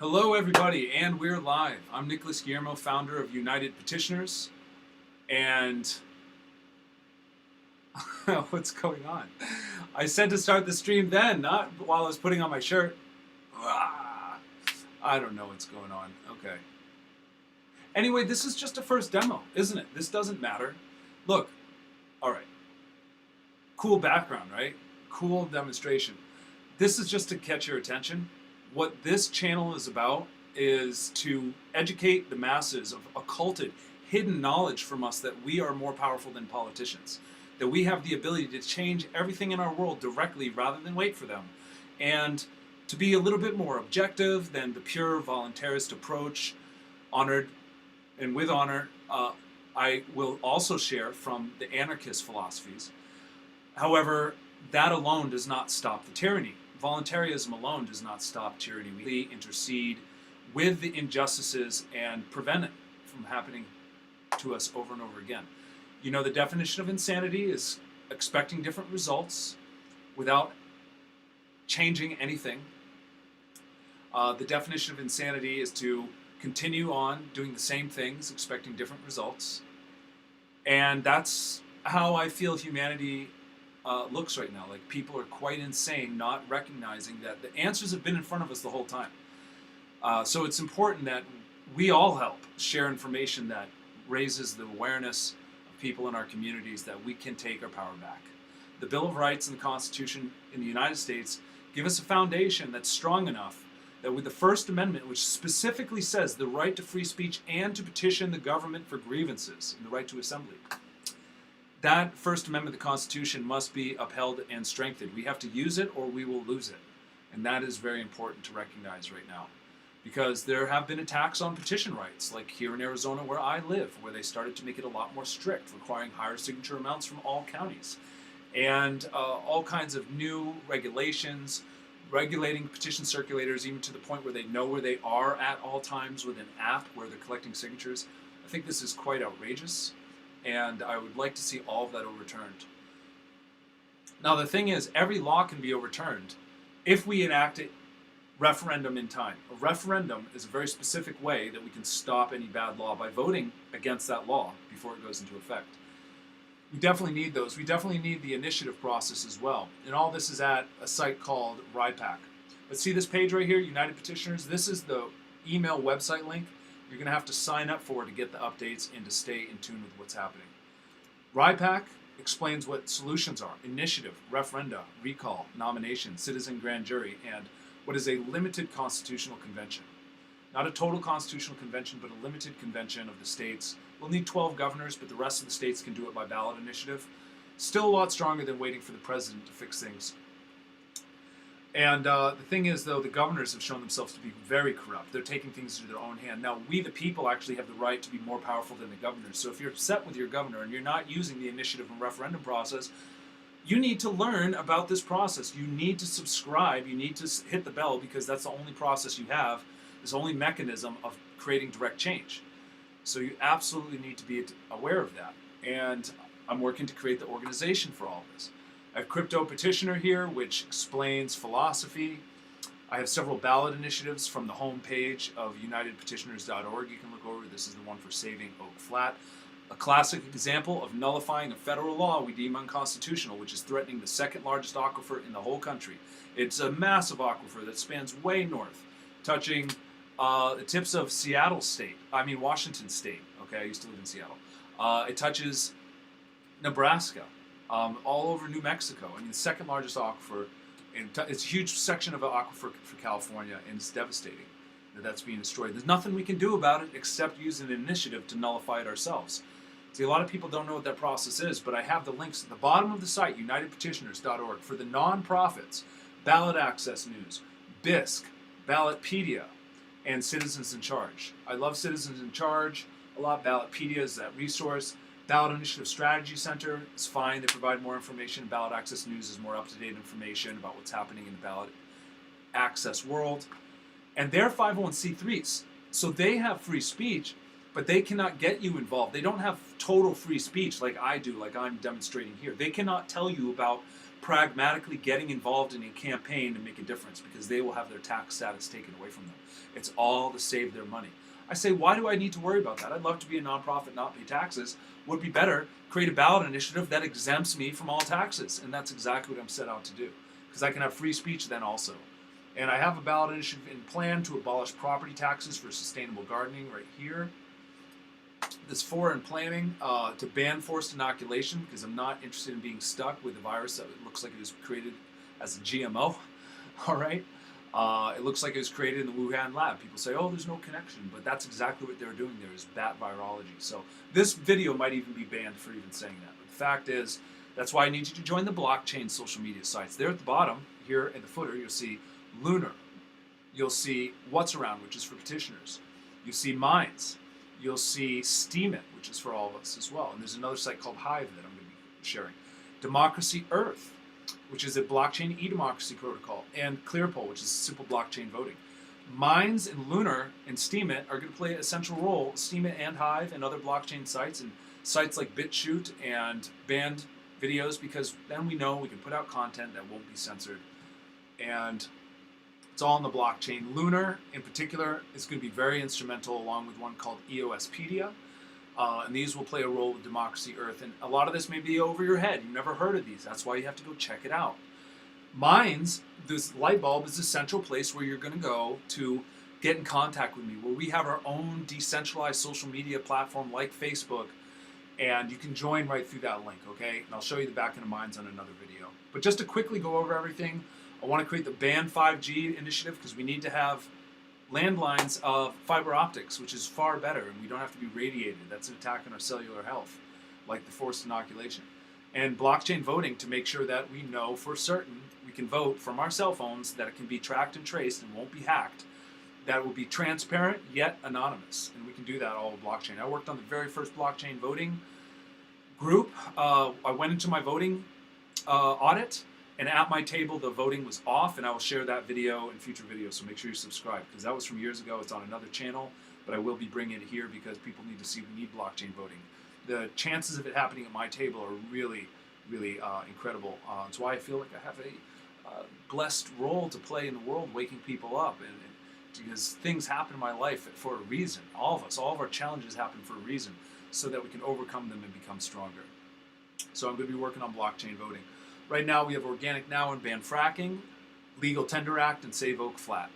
Hello, everybody, and we're live. I'm Nicholas Guillermo, founder of United Petitioners, and what's going on? I said to start the stream then, not while I was putting on my shirt. I don't know what's going on. Okay. Anyway, this is just a first demo, isn't it? This doesn't matter. Look, all right. Cool background, right? Cool demonstration. This is just to catch your attention. What this channel is about is to educate the masses of occulted, hidden knowledge from us that we are more powerful than politicians, that we have the ability to change everything in our world directly rather than wait for them, and to be a little bit more objective than the pure voluntarist approach, honored and with honor. I will also share from the anarchist philosophies. However, that alone does not stop the tyranny. Voluntarism alone does not stop tyranny. We intercede with the injustices and prevent it from happening to us over and over again. You know, the definition of insanity is expecting different results without changing anything. The definition of insanity is to continue on doing the same things, expecting different results. And that's how I feel humanity looks right now. Like, people are quite insane, not recognizing that the answers have been in front of us the whole time. So it's important that we all help share information that raises the awareness of people in our communities that we can take our power back. The Bill of Rights and the Constitution in the United States give us a foundation that's strong enough that with the First Amendment, which specifically says the right to free speech and to petition the government for grievances and the right to assembly, that First Amendment of the Constitution must be upheld and strengthened. We have to use it or we will lose it. And that is very important to recognize right now. Because there have been attacks on petition rights, like here in Arizona where I live, where they started to make it a lot more strict, requiring higher signature amounts from all counties. And all kinds of new regulations, regulating petition circulators even to the point where they know where they are at all times with an app where they're collecting signatures. I think this is quite outrageous. And I would like to see all of that overturned. Now the thing is, every law can be overturned if we enact a referendum in time. A referendum is a very specific way that we can stop any bad law by voting against that law before it goes into effect. We definitely need those. We definitely need the initiative process as well. And all this is at a site called RIPAC. But see this page right here, United Petitioners? This is the email website link you're going to have to sign up for to get the updates and to stay in tune with what's happening. RIPAC explains what solutions are: initiative, referenda, recall, nomination, citizen grand jury, and what is a limited constitutional convention. Not a total constitutional convention, but a limited convention of the states. We'll need 12 governors, but the rest of the states can do it by ballot initiative. Still a lot stronger than waiting for the president to fix things. And the thing is, though, the governors have shown themselves to be very corrupt. They're taking things into their own hand. Now, we, the people, actually have the right to be more powerful than the governors. So if you're upset with your governor and you're not using the initiative and referendum process, you need to learn about this process. You need to subscribe. You need to hit the bell, because that's the only process you have, this only mechanism of creating direct change. So you absolutely need to be aware of that. And I'm working to create the organization for all of this. I have Crypto Petitioner here, which explains philosophy. I have several ballot initiatives from the home page of unitedpetitioners.org. You can look over. This is the one for saving Oak Flat. A classic example of nullifying a federal law we deem unconstitutional, which is threatening the second largest aquifer in the whole country. It's a massive aquifer that spans way north, touching the tips of Washington State. Okay, I used to live in Seattle. It touches Nebraska. All over New Mexico. I mean, the second largest aquifer, and it's a huge section of an aquifer for California, and it's devastating that that's being destroyed. There's nothing we can do about it except use an initiative to nullify it ourselves. See, a lot of people don't know what that process is, but I have the links at the bottom of the site, unitedpetitioners.org, for the non-profits, Ballot Access News, BISC, Ballotpedia, and Citizens in Charge. I love Citizens in Charge a lot. Ballotpedia is that resource. Ballot Initiative Strategy Center is fine. They provide more information. Ballot Access News is more up-to-date information about what's happening in the ballot access world. And they're 501c3s. So they have free speech, but they cannot get you involved. They don't have total free speech like I do, like I'm demonstrating here. They cannot tell you about pragmatically getting involved in a campaign to make a difference because they will have their tax status taken away from them. It's all to save their money. I say, why do I need to worry about that? I'd love to be a nonprofit, not pay taxes. Would be better, create a ballot initiative that exempts me from all taxes. And that's exactly what I'm set out to do. Because I can have free speech then also. And I have a ballot initiative in plan to abolish property taxes for sustainable gardening right here. There's 4 in planning to ban forced inoculation because I'm not interested in being stuck with a virus that looks like it was created as a GMO. All right. It looks like it was created in the Wuhan lab. People say, oh, there's no connection, but that's exactly what they're doing there is bat virology. So this video might even be banned for even saying that. But the fact is, that's why I need you to join the blockchain social media sites. There at the bottom, here in the footer, you'll see Lunar. You'll see What's Around, which is for petitioners. You see Minds. You'll see Steemit, which is for all of us as well. And there's another site called Hive that I'm going to be sharing. Democracy Earth, which is a blockchain e-democracy protocol, and ClearPoll, which is simple blockchain voting. Minds and Lunar and Steemit are going to play a central role, Steemit and Hive and other blockchain sites, and sites like BitChute and banned videos, because then we know we can put out content that won't be censored. And it's all on the blockchain. Lunar, in particular, is going to be very instrumental, along with one called EOSpedia. And these will play a role with Democracy Earth. And a lot of this may be over your head. You've never heard of these. That's why you have to go check it out. Minds, this light bulb, is the central place where you're going to go to get in contact with me, where we have our own decentralized social media platform like Facebook. And you can join right through that link, okay? And I'll show you the back end of Minds on another video. But just to quickly go over everything, I want to create the Ban 5G initiative because we need to have landlines of fiber optics, which is far better, and we don't have to be radiated. That's an attack on our cellular health, like the forced inoculation. And blockchain voting to make sure that we know for certain we can vote from our cell phones, that it can be tracked and traced and won't be hacked, that will be transparent yet anonymous. And we can do that all with blockchain. I worked on the very first blockchain voting group. I went into my voting audit, and at my table, the voting was off, and I will share that video in future videos, so make sure you subscribe, because that was from years ago. It's on another channel, but I will be bringing it here because people need to see we need blockchain voting. The chances of it happening at my table are really, really incredible. It's why I feel like I have a blessed role to play in the world, waking people up, and because things happen in my life for a reason. All of us, all of our challenges happen for a reason, so that we can overcome them and become stronger. So I'm going to be working on blockchain voting. Right now we have Organic Now and ban fracking, Legal Tender Act, and Save Oak Flat.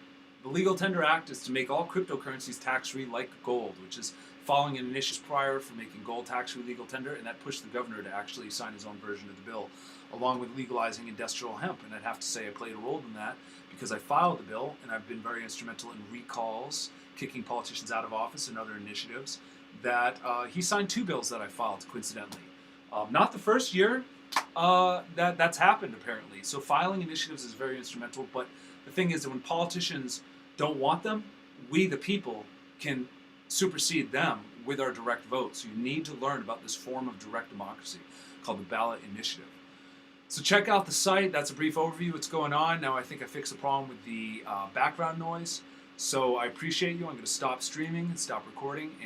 The Legal Tender Act is to make all cryptocurrencies tax-free like gold, which is following an initiative prior for making gold tax-free legal tender, and that pushed the governor to actually sign his own version of the bill, along with legalizing industrial hemp. And I'd have to say I played a role in that because I filed the bill, and I've been very instrumental in recalls, kicking politicians out of office, and other initiatives. That he signed 2 bills that I filed, coincidentally. Not the first year that's happened, apparently. So filing initiatives is very instrumental, but the thing is that when politicians don't want them, we, the people, can supersede them with our direct vote. So you need to learn about this form of direct democracy called the Ballot Initiative. So check out the site. That's a brief overview of what's going on. Now I think I fixed the problem with the background noise. So I appreciate you. I'm going to stop streaming and stop recording.